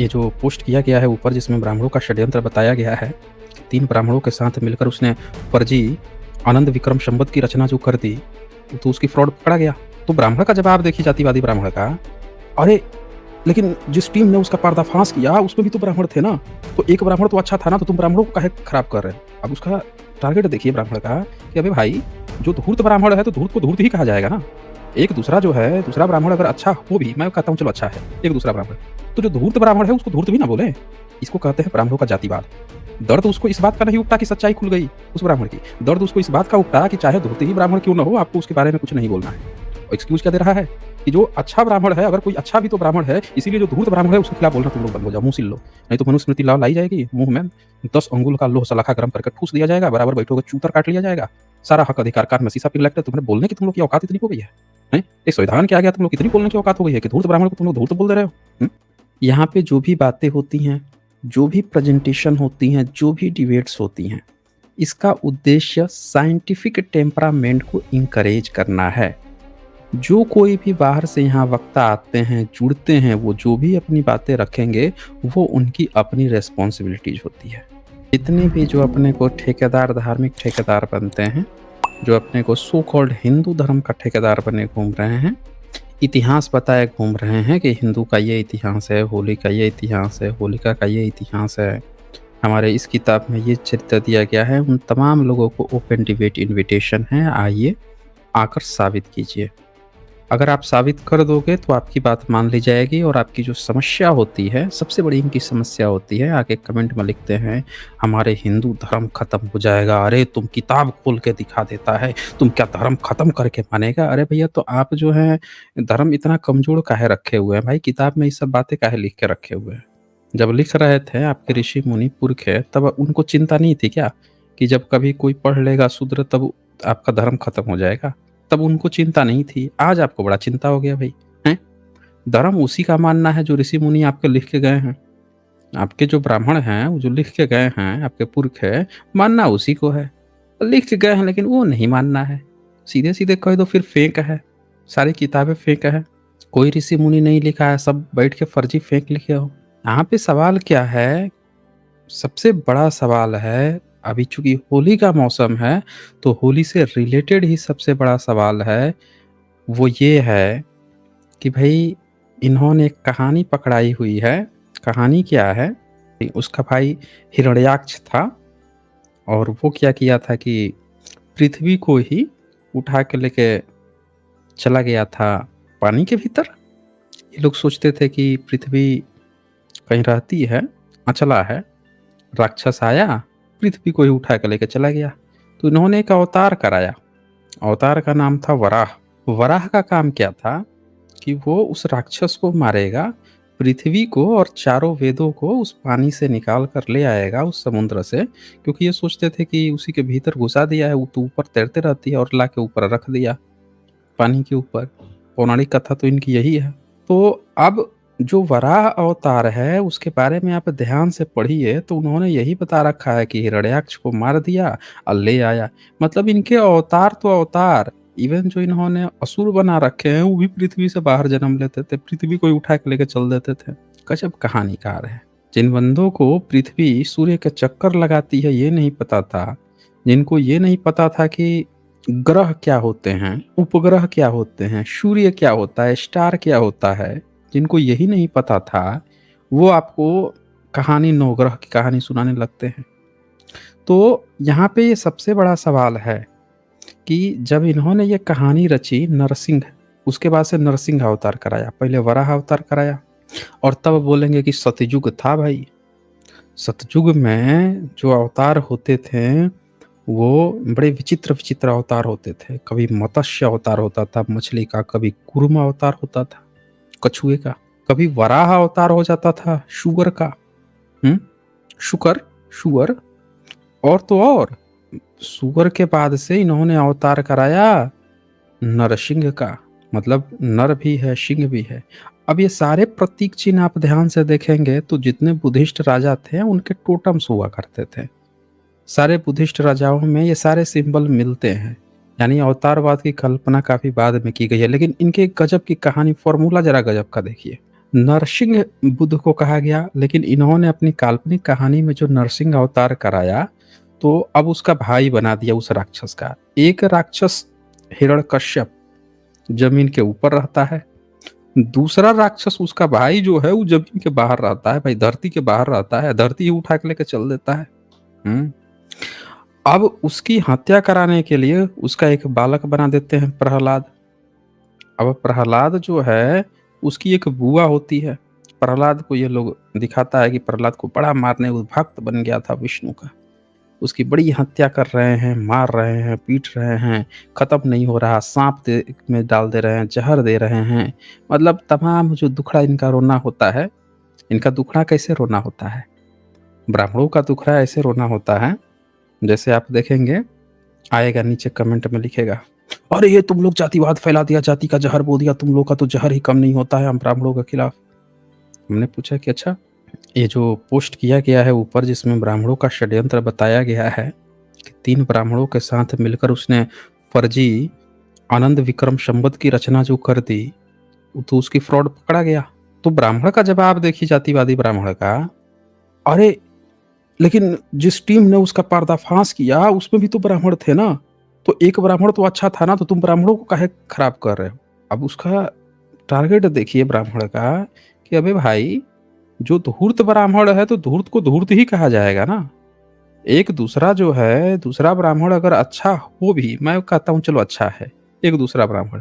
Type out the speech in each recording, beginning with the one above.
ये जो पोस्ट किया गया है ऊपर जिसमें ब्राह्मणों का षड्यंत्र बताया गया है, 3 ब्राह्मणों के साथ मिलकर उसने फर्जी आनंद विक्रम संवत की रचना जो कर दी, तो उसकी फ्रॉड पकड़ा गया। तो ब्राह्मण का जवाब देखिए जातिवादी ब्राह्मण का, अरे! लेकिन जिस टीम ने उसका पर्दाफाश किया उसमें भी तो ब्राह्मण थे ना, तो एक ब्राह्मण तो अच्छा था ना, तो तुम ब्राह्मणों को काहे खराब कर रहे हो? अब उसका टारगेट देखिए ब्राह्मण का कि अबे भाई, जो धूर्त ब्राह्मण है तो धूर्त को धूर्त ही कहा जाएगा ना। एक दूसरा जो है, दूसरा ब्राह्मण अगर अच्छा हो भी, मैं कहता हूँ चलो अच्छा है, एक दूसरा ब्राह्मण, तो जो धूर्त ब्राह्मण है उसको धूर्त भी ना बोलें। इसको कहते हैं ब्राह्मणों का जातिवाद। दर्द उसको इस बात का नहीं उपटा कि सच्चाई खुल गई उस ब्राह्मण की, दर्द उसको इस बात का उपटा कि चाहे धूर्त ही ब्राह्मण क्यों ना हो, आपको उसके बारे में कुछ नहीं बोलना है। और एक्सक्यूज़ क्या दे रहा है कि जो अच्छा ब्राह्मण है, अगर कोई अच्छा भी तो ब्राह्मण है, इसीलिए जो धूर्त ब्राह्मण है उसके खिलाफ बोलना तुम लोग बंद हो जाओ, मुँह सिल लो। नहीं तो मनुस्मृति लॉ लाई जाएगी, मुँह में 10 अंगुल का लोह सलाखा गरम करके ठूस दिया जाएगा, बराबर बैठोगे चूतर काट लिया जाएगा। सारा हक अधिकार कान में शीशा पिघला के तुम्हारे बोलने की तुम लोग की औकात इतनी हो गई है। हैं? एक संविधान के आगे तुम लोग कितनी बोलने की औकात हो गई है कि धूर्त ब्राह्मण को तुम लोग धूर्त बोल दे रहे हो? यहाँ पे जो भी बातें होती हैं, जो भी प्रेजेंटेशन होती हैं, जो भी डिबेट्स होती हैं, इसका उद्देश्य साइंटिफिक टेम्परामेंट को इनकरेज करना है। जो कोई भी बाहर से यहाँ वक्ता आते हैं, जुड़ते हैं, वो जो भी अपनी बातें रखेंगे, वो उनकी अपनी रिस्पॉन्सिबिलिटीज होती है। जितने भी जो अपने को ठेकेदार, धार्मिक ठेकेदार बनते हैं, जो अपने को सो कॉल्ड हिंदू धर्म का ठेकेदार बने घूम रहे हैं, इतिहास बताए घूम रहे हैं कि हिंदू का ये इतिहास है, होली का ये इतिहास है, होलिका का ये इतिहास है, हमारे इस किताब में ये चरित्र दिया गया है, उन तमाम लोगों को ओपन डिबेट इनविटेशन है, आइए आकर साबित कीजिए। अगर आप साबित कर दोगे तो आपकी बात मान ली जाएगी और आपकी जो समस्या होती है, सबसे बड़ी इनकी समस्या होती है, आके कमेंट में लिखते हैं हमारे हिंदू धर्म खत्म हो जाएगा। अरे तुम किताब खोल के दिखा देता है, तुम क्या धर्म खत्म करके मानेगा? अरे भैया, तो आप जो है धर्म इतना कमजोर काहे रखे हुए हैं भाई? किताब में ये सब बातें काहे लिख के रखे हुए हैं? जब लिख रहे थे आपके ऋषि मुनि पुरख है, तब उनको चिंता नहीं थी क्या कि जब कभी कोई पढ़ लेगा शूद्र तब आपका धर्म खत्म हो जाएगा? तब उनको चिंता नहीं थी, आज आपको बड़ा चिंता हो गया भाई, हैं? धर्म उसी का मानना है जो ऋषि मुनि आपके लिख के गए हैं। आपके जो ब्राह्मण हैं, वो जो लिख के गए हैं, आपके पुरख है, मानना उसी को है। लिख के गए हैं लेकिन वो नहीं मानना है। सीधे-सीधे कह दो फिर फेंक है, सारी किताबें फेंक है। कोई ऋषि मुनि नहीं लिखा है, सब बैठ के फर्जी फेंक लिखे हो। यहाँ पे सवाल क्या है, सबसे बड़ा सवाल है, अभी चूँकि होली का मौसम है, तो होली से रिलेटेड ही सबसे बड़ा सवाल है, वो ये है कि भई इन्होंने एक कहानी पकड़ाई हुई है। कहानी क्या है? उसका भाई हिरण्याक्ष था और वो क्या किया था कि पृथ्वी को ही उठा के लेके चला गया था पानी के भीतर। ये लोग सोचते थे कि पृथ्वी कहीं रहती है, अचला है। राक्षस आया, पृथ्वी को ही उठा के लेके चला गया। तो इन्होंने एक अवतार कराया। अवतार का नाम था वराह। वराह का काम क्या था कि वो उस राक्षस को मारेगा, पृथ्वी को और चारों वेदों को उस पानी से निकाल कर ले आएगा उस समुद्र से, क्योंकि ये सोचते थे कि उसी के भीतर घुसा दिया है, वो तो ऊपर तैरते रहती है, और ला के ऊपर रख दिया पानी के ऊपर। पौराणिक कथा तो इनकी यही है। तो अब जो वराह अवतार है उसके बारे में आप ध्यान से पढ़िए, तो उन्होंने यही बता रखा है कि हिरण्याक्ष को मार दिया और ले आया। मतलब इनके अवतार तो अवतार, इवन जो इन्होंने असुर बना रखे हैं वो भी पृथ्वी से बाहर जन्म लेते थे, पृथ्वी को ही उठा के लेके चल देते थे। गजब कहानीकार है। जिन बंदों को पृथ्वी सूर्य के चक्कर लगाती है ये नहीं पता था, जिनको ये नहीं पता था कि ग्रह क्या होते हैं, उपग्रह क्या होते हैं, सूर्य क्या होता है, स्टार क्या होता है, जिनको यही नहीं पता था, वो आपको कहानी नवग्रह की कहानी सुनाने लगते हैं। तो यहाँ पे ये सबसे बड़ा सवाल है कि जब इन्होंने ये कहानी रची नरसिंह, उसके बाद से नरसिंह अवतार कराया, पहले वराह अवतार कराया, और तब बोलेंगे कि सतयुग था भाई। सतयुग में जो अवतार होते थे वो बड़े विचित्र-विचित्र अवतार होते थे। कभी मत्स्य अवतार होता था मछली का, कभी कूर्म अवतार होता था कछुए का, कभी वराह अवतार हो जाता था शुगर का, हुँ? शुअर, और तो और सुअर के बाद से इन्होंने अवतार कराया नरसिंह का, मतलब नर भी है, सिंह भी है। अब ये सारे प्रतीक चिन्ह आप ध्यान से देखेंगे तो जितने बुद्धिस्ट राजा थे उनके टोटम्स हुआ करते थे। सारे बुद्धिस्ट राजाओं में ये सारे सिंबल मिलते हैं। यानी अवतारवाद की कल्पना काफ़ी बाद में की गई है, लेकिन इनके गजब की कहानी, फ़ॉर्मूला ज़रा गजब का देखिए। नरसिंह बुद्ध को कहा गया, लेकिन इन्होंने अपनी काल्पनिक कहानी में जो नरसिंह अवतार कराया, तो अब उसका भाई बना दिया उस राक्षस का। एक राक्षस हिरण्यकश्यप जमीन के ऊपर रहता है, दूसरा राक्षस उसका भाई जो है वो जमीन के बाहर रहता है, भाई धरती के बाहर रहता है, धरती ही उठा के लेके चल देता है। हम्म। अब उसकी हत्या कराने के लिए उसका एक बालक बना देते हैं, प्रहलाद। अब प्रहलाद जो है उसकी एक बुआ होती है। प्रहलाद को ये लोग दिखाता है कि प्रहलाद को बड़ा मारने वो भक्त बन गया था विष्णु का, उसकी बड़ी हत्या कर रहे हैं, मार रहे हैं, पीट रहे हैं, खत्म नहीं हो रहा, सांप में डाल दे रहे हैं, जहर दे रहे हैं। मतलब तमाम जो दुखड़ा इनका रोना होता है, इनका दुखड़ा कैसे रोना होता है, ब्राह्मणों का दुखड़ा ऐसे रोना होता है जैसे आप देखेंगे, आएगा नीचे कमेंट में लिखेगा, अरे ये तुम लोग जातिवाद फैला दिया, जाति का जहर बोल दिया, तुम लोग का तो जहर ही कम नहीं होता है, हम ब्राह्मणों के खिलाफ। हमने पूछा कि अच्छा, ये जो पोस्ट किया गया है ऊपर जिसमें ब्राह्मणों का षड्यंत्र बताया गया है कि 3 ब्राह्मणों के साथ मिलकर उसने फर्जी आनंद विक्रम संवत की रचना जो कर दी, तो उसकी फ्रॉड पकड़ा गया। तो ब्राह्मण का जवाब देखिए, जातिवादी ब्राह्मण का, अरे लेकिन जिस टीम ने उसका पर्दाफाश किया उसमें भी तो ब्राह्मण थे ना, तो एक ब्राह्मण तो अच्छा था ना, तो तुम ब्राह्मणों को काहे खराब कर रहे हो। अब उसका टारगेट देखिए ब्राह्मण का कि अबे भाई, जो धूर्त ब्राह्मण है तो धूर्त को धूर्त ही कहा जाएगा ना। एक दूसरा जो है, दूसरा ब्राह्मण अगर अच्छा हो भी, मैं कहता हूँ चलो अच्छा है एक दूसरा ब्राह्मण,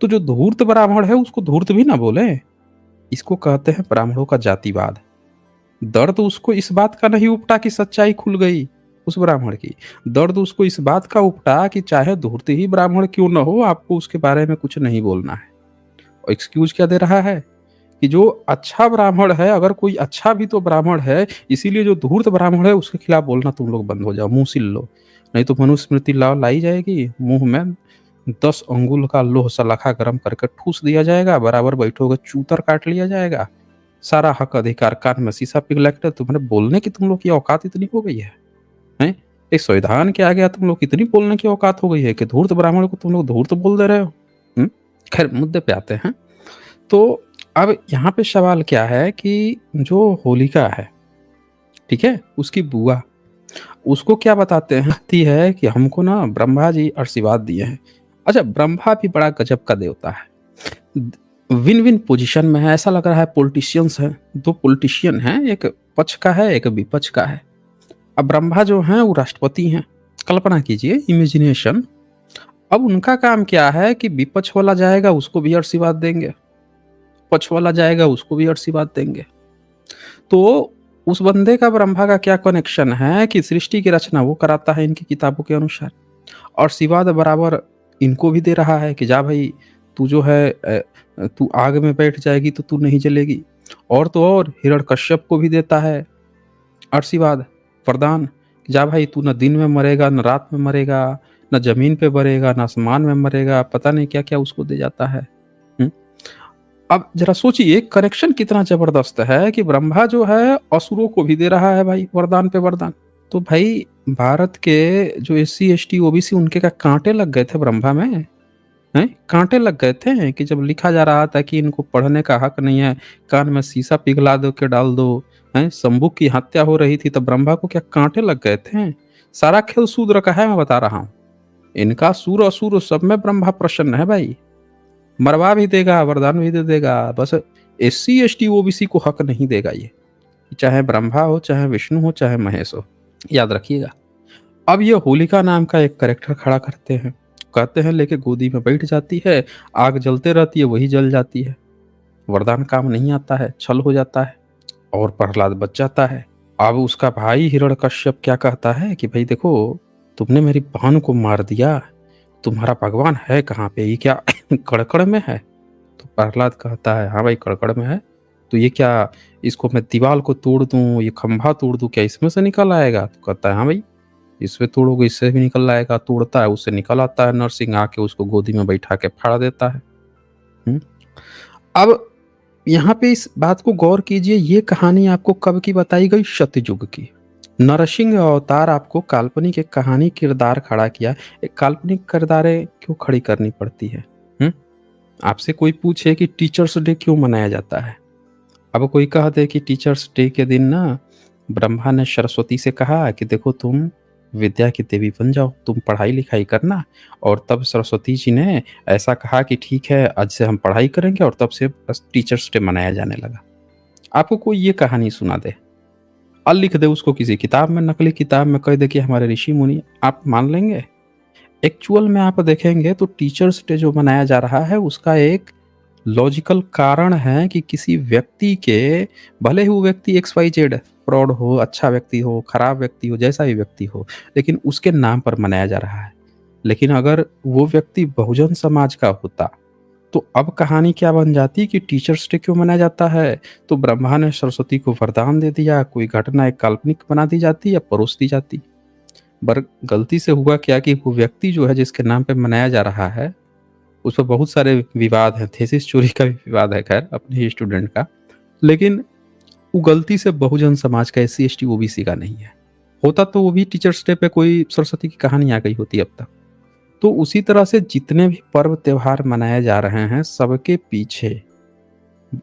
तो जो धूर्त ब्राह्मण है उसको धूर्त भी ना बोले। इसको कहते हैं ब्राह्मणों का जातिवाद। दर्द उसको इस बात का नहीं उपटा कि सच्चाई खुल गई उस ब्राह्मण की, दर्द उसको इस बात का उपटा कि चाहे धूर्त ही ब्राह्मण क्यों न हो, आपको उसके बारे में कुछ नहीं बोलना है। और एक्सक्यूज क्या दे रहा है कि जो अच्छा ब्राह्मण है, अगर कोई अच्छा भी तो ब्राह्मण है, इसीलिए जो धूर्त ब्राह्मण है उसके खिलाफ बोलना तुम लोग बंद हो जाओ, मुंह सिल लो, नहीं तो मनुस्मृति लाई जाएगी, मुंह में 10 अंगुल का लोह सलाखा गर्म करके ठूस दिया जाएगा, बराबर बैठोगे चूतर काट लिया जाएगा, सारा हक अधिकार कान में शीशा पिघला के, तुम्हारे बोलने की तुम लोग की औकात इतनी हो गई है, हैं? एक संविधान के आगे तुम लोग कितनी बोलने की औकात हो गई है कि धूर्त ब्राह्मण को तुम लोग धूर्त बोल दे रहे हो। खैर मुद्दे पे आते हैं। तो अब यहाँ पे सवाल क्या है कि जो होलिका है, ठीक है, उसकी बुआ उसको क्या बताते हैं, कहती है कि हमको ना ब्रह्मा जी आशीर्वाद दिए हैं। अच्छा, ब्रह्मा भी बड़ा गजब का देवता है, विन विन पोजीशन में है, ऐसा लग रहा है पॉलिटिशियंस है, 2 पॉलिटिशियन हैं, एक पक्ष का है एक विपक्ष का है। अब ब्रह्मा जो हैं वो राष्ट्रपति हैं, कल्पना कीजिए, इमेजिनेशन। अब उनका काम क्या है कि विपक्ष वाला जाएगा उसको भी आशीर्वाद देंगे, पक्ष वाला जाएगा उसको भी आशीर्वाद देंगे। तो उस बंदे का ब्रह्मा का क्या कनेक्शन है कि सृष्टि की रचना वो कराता है इनकी किताबों के अनुसार, और आशीर्वाद बराबर इनको भी दे रहा है कि जा भाई, तू जो है तू आग में बैठ जाएगी तो तू नहीं जलेगी। और तो और हिरण्यकश्यप को भी देता है आशीर्वाद, वरदान, कि जा भाई तू न दिन में मरेगा, न रात में मरेगा, न जमीन पे मरेगा, न आसमान में मरेगा, पता नहीं क्या क्या उसको दे जाता है। अब जरा सोचिए कनेक्शन कितना जबरदस्त है कि ब्रह्मा जो है असुरों को भी दे रहा है भाई, वरदान पे वरदान। तो भाई भारत के जो SC ST OBC उनके का कांटे लग गए थे ब्रह्मा में, हैं, कांटे लग गए थे कि जब लिखा जा रहा था कि इनको पढ़ने का हक नहीं है, कान में शीशा पिघला दो के डाल दो, हैं, शंभू की हत्या हो रही थी, तब ब्रह्मा को क्या कांटे लग गए थे। सारा खेल शूद्र का है, मैं बता रहा हूँ, इनका सूर असुर सब में ब्रह्मा प्रसन्न है भाई, मरवा भी देगा, वरदान भी दे देगा, बस SC ST OBC को हक नहीं देगा ये, चाहे ब्रह्मा हो, चाहे विष्णु हो, चाहे महेश हो, याद रखिएगा। अब ये होलिका नाम का एक कैरेक्टर खड़ा करते हैं, कहते हैं लेके गोदी में बैठ जाती है, आग जलते रहती है, वही जल जाती है, वरदान काम नहीं आता है, छल हो जाता है और प्रहलाद बच जाता है। अब उसका भाई हिरण्यकश्यप क्या कहता है कि भाई देखो, तुमने मेरी बहन को मार दिया, तुम्हारा भगवान है कहाँ पे, ये क्या कड़कड़ में है। तो प्रहलाद कहता है हाँ भाई कड़कड़ में है, तो ये क्या, इसको मैं दीवार को तोड़ दूं, ये खंभा तोड़ दूं, क्या इसमें से निकल आएगा। तो कहता है हाँ भाई, इसमें तोड़ोगे इससे भी निकल आएगा। तोड़ता है, उससे निकल आता है नरसिंह, आके उसको गोदी में बैठा के फाड़ देता है। अब यहाँ पे इस बात को गौर कीजिए, ये कहानी आपको कब की बताई गई, सतयुग की। नरसिंह अवतार आपको काल्पनिक एक कहानी किरदार खड़ा किया, एक काल्पनिक किरदारें क्यों खड़ी करनी पड़ती है। आपसे कोई पूछे कि टीचर्स डे क्यों मनाया जाता है, अब कोई कह दे कि टीचर्स डे के दिन ना ब्रह्मा ने सरस्वती से कहा कि देखो तुम विद्या की देवी बन जाओ, तुम पढ़ाई-लिखाई करना, और तब सरस्वती जी ने ऐसा कहा कि ठीक है, आज से हम पढ़ाई करेंगे, और तब से बस टीचर्स डे मनाया जाने लगा। आपको कोई ये कहानी सुना दे और लिख दे उसको किसी किताब में, नकली किताब में, कह दे कि हमारे ऋषि-मुनि, आप मान लेंगे? एक्चुअल में आप देखेंगे तो टीचर्स डे जो मनाया जा रहा है उसका एक लॉजिकल कारण है कि किसी व्यक्ति के, भले ही वो व्यक्ति एक्स वाई जेड फ्रॉड हो, अच्छा व्यक्ति हो, खराब व्यक्ति हो, जैसा भी व्यक्ति हो, लेकिन उसके नाम पर मनाया जा रहा है। लेकिन अगर वो व्यक्ति बहुजन समाज का होता तो अब कहानी क्या बन जाती कि टीचर्स डे क्यों मनाया जाता है? तो ब्रह्मा ने सरस्वती को वरदान दे दिया, कोई घटना एक काल्पनिक बना दी जाती या परोस दी जाती। बर गलती से हुआ क्या कि वो व्यक्ति जो है जिसके नाम पे मनाया जा रहा है, उस पर बहुत सारे विवाद हैं, थीसिस चोरी का भी विवाद है खैर अपने ही स्टूडेंट का। लेकिन वो गलती से बहुजन समाज का, एससी, एसटी, ओबीसी का नहीं है। होता तो वो भी टीचर्स डे पे कोई सरस्वती की कहानी आ गई होती अब तक। तो उसी तरह से जितने भी पर्व त्योहार मनाए जा रहे हैं, सबके पीछे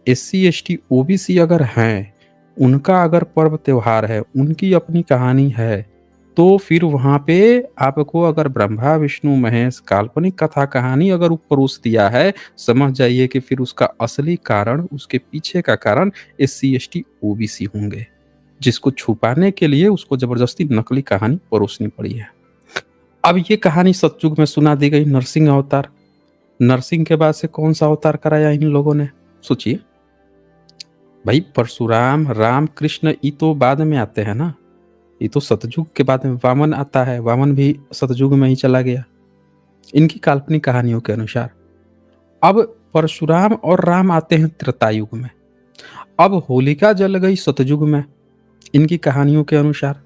एससी, एसटी, ओबीसी अगर हैं, उनका अगर पर्व त्योहार है, उनकी अपनी कहानी है, तो फिर वहाँ पे आपको अगर ब्रह्मा, विष्णु, महेश काल्पनिक कथा कहानी अगर वो परोस दिया है, समझ जाइए कि फिर उसका असली कारण, उसके पीछे का कारण एससी, एसटी, ओबीसी होंगे, जिसको छुपाने के लिए उसको जबरदस्ती नकली कहानी परोसनी पड़ी है। अब ये कहानी सतयुग में सुना दी गई, नरसिंह अवतार। नरसिंह के बाद से कौन सा अवतार कराया इन लोगों ने? सोचिए भाई, परशुराम, राम, कृष्ण ये तो बाद में आते हैं ना, ये तो सतयुग के बाद में वामन आता है, वामन भी सतयुग में ही चला गया इनकी काल्पनिक कहानियों के अनुसार। अब परशुराम और राम आते हैं त्रेतायुग में, अब होलिका जल गई सतयुग में इनकी कहानियों के अनुसार।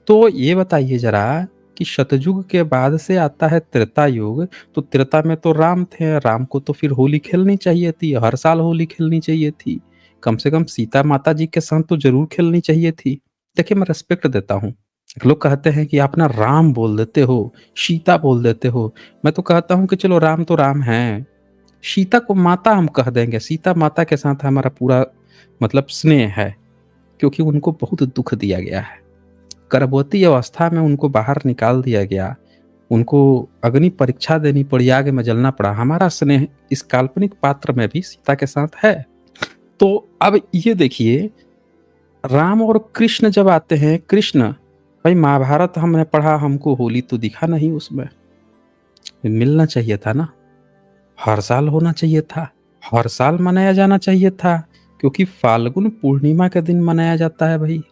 तो ये बताइए जरा कि सतयुग के बाद से आता है त्रेता युग, तो त्रेता में तो राम थे, राम को तो फिर होली खेलनी चाहिए थी, हर साल होली खेलनी चाहिए थी, कम से कम सीता माता जी के साथ तो जरूर खेलनी चाहिए थी। देखिए मैं रिस्पेक्ट देता हूँ, लोग कहते हैं कि आप ना राम बोल देते हो, सीता बोल देते हो, मैं तो कहता हूँ कि चलो राम तो राम हैं, सीता को माता हम कह देंगे, सीता माता के साथ हमारा पूरा मतलब स्नेह है, क्योंकि उनको बहुत दुख दिया गया है, गर्भवती अवस्था में उनको बाहर निकाल दिया गया, उनको अग्नि परीक्षा देनी पड़ी, आग में जलना पड़ा। हमारा स्नेह इस काल्पनिक पात्र में भी सीता के साथ है। तो अब ये देखिए, राम और कृष्ण जब आते हैं, कृष्ण भाई महाभारत हमने पढ़ा, हमको होली तो दिखा नहीं उसमें, मिलना चाहिए था ना, हर साल होना चाहिए था, हर साल मनाया जाना चाहिए था, क्योंकि फाल्गुन पूर्णिमा के दिन मनाया जाता है भाई।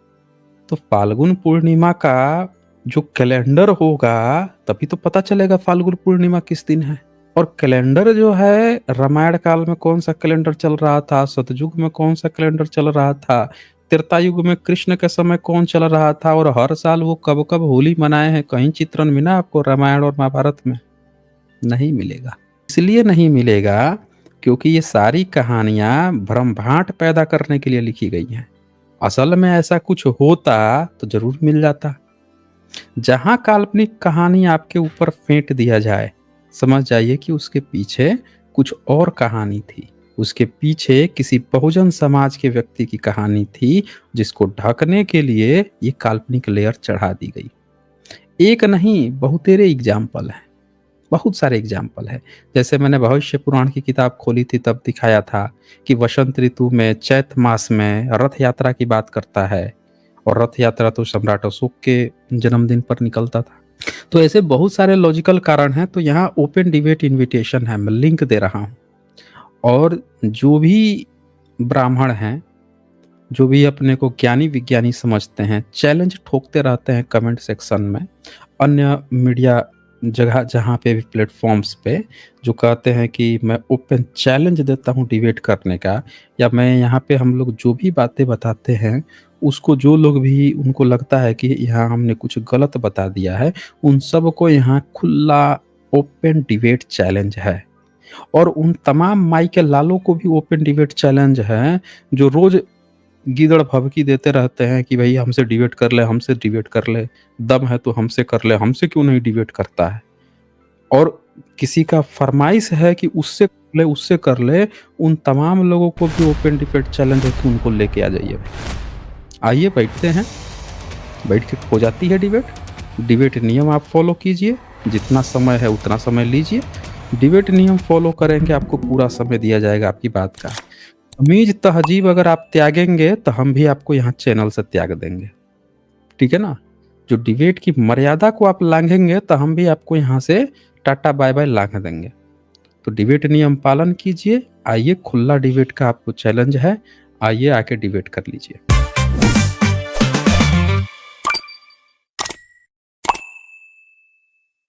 तो फाल्गुन पूर्णिमा का जो कैलेंडर होगा, तभी तो पता चलेगा फाल्गुन पूर्णिमा किस दिन है। और कैलेंडर जो है, रामायण काल में कौन सा कैलेंडर चल रहा था, सतयुग में कौन सा कैलेंडर चल रहा था, त्रेतायुग में कृष्ण के समय कौन चल रहा था, और हर साल वो कब कब होली मनाए हैं, कहीं चित्रण मिला आपको रामायण और महाभारत में? नहीं मिलेगा। इसलिए नहीं मिलेगा क्योंकि ये सारी कहानियां भ्रम-भाट पैदा करने के लिए लिखी गई हैं। असल में ऐसा कुछ होता तो जरूर मिल जाता। जहां काल्पनिक कहानी आपके ऊपर फेंट दिया जाए, समझ जाइए कि उसके पीछे कुछ और कहानी थी, उसके पीछे किसी बहुजन समाज के व्यक्ति की कहानी थी, जिसको ढकने के लिए ये काल्पनिक लेयर चढ़ा दी गई। एक नहीं, बहुतेरे एग्जाम्पल हैं, बहुत सारे एग्जाम्पल है। जैसे मैंने भविष्य पुराण की किताब खोली थी, तब दिखाया था कि वसंत ऋतु में, चैत मास में रथ यात्रा की बात करता है, और रथ यात्रा तो सम्राट अशोक के जन्मदिन पर निकलता था। तो ऐसे बहुत सारे लॉजिकल कारण हैं। तो यहाँ ओपन डिबेट इनविटेशन है, मैं लिंक दे रहा हूँ, और जो भी ब्राह्मण हैं, जो भी अपने को ज्ञानी विज्ञानी समझते हैं, चैलेंज ठोकते रहते हैं कमेंट सेक्शन में, अन्य मीडिया जगह जहाँ पे भी प्लेटफॉर्म्स पे, जो कहते हैं कि मैं ओपन चैलेंज देता हूँ डिबेट करने का, या मैं यहाँ पे हम लोग जो भी बातें बताते हैं उसको जो लोग भी उनको लगता है कि यहाँ हमने कुछ गलत बता दिया है, उन सबको यहाँ खुला ओपन डिबेट चैलेंज है। और उन तमाम माई के लालों को भी ओपन डिबेट चैलेंज है, जो रोज गीदड़ भभकी देते रहते हैं कि भाई हमसे डिबेट कर ले, हमसे डिबेट कर ले, दम है तो हमसे कर ले, हमसे क्यों नहीं डिबेट करता है। और किसी का फरमाइश है कि उससे कर ले, उन तमाम लोगों को भी ओपन डिबेट चैलेंज है कि उनको लेके आ जाइए भाई। आइए बैठते हैं, बैठ के हो जाती है डिबेट। डिबेट नियम आप फॉलो कीजिए, जितना समय है उतना समय लीजिए। डिबेट नियम फॉलो करेंगे, आपको पूरा समय दिया जाएगा आपकी बात का। तमीज़ तहज़ीब अगर आप त्यागेंगे तो हम भी आपको यहाँ चैनल से त्याग देंगे, ठीक है ना? जो डिबेट की मर्यादा को आप लांघेंगे तो हम भी आपको यहाँ से टाटा बाय-बाय लांघ देंगे। तो डिबेट नियम पालन कीजिए। आइए खुला डिबेट का आपको चैलेंज है, आइए आके डिबेट कर लीजिए।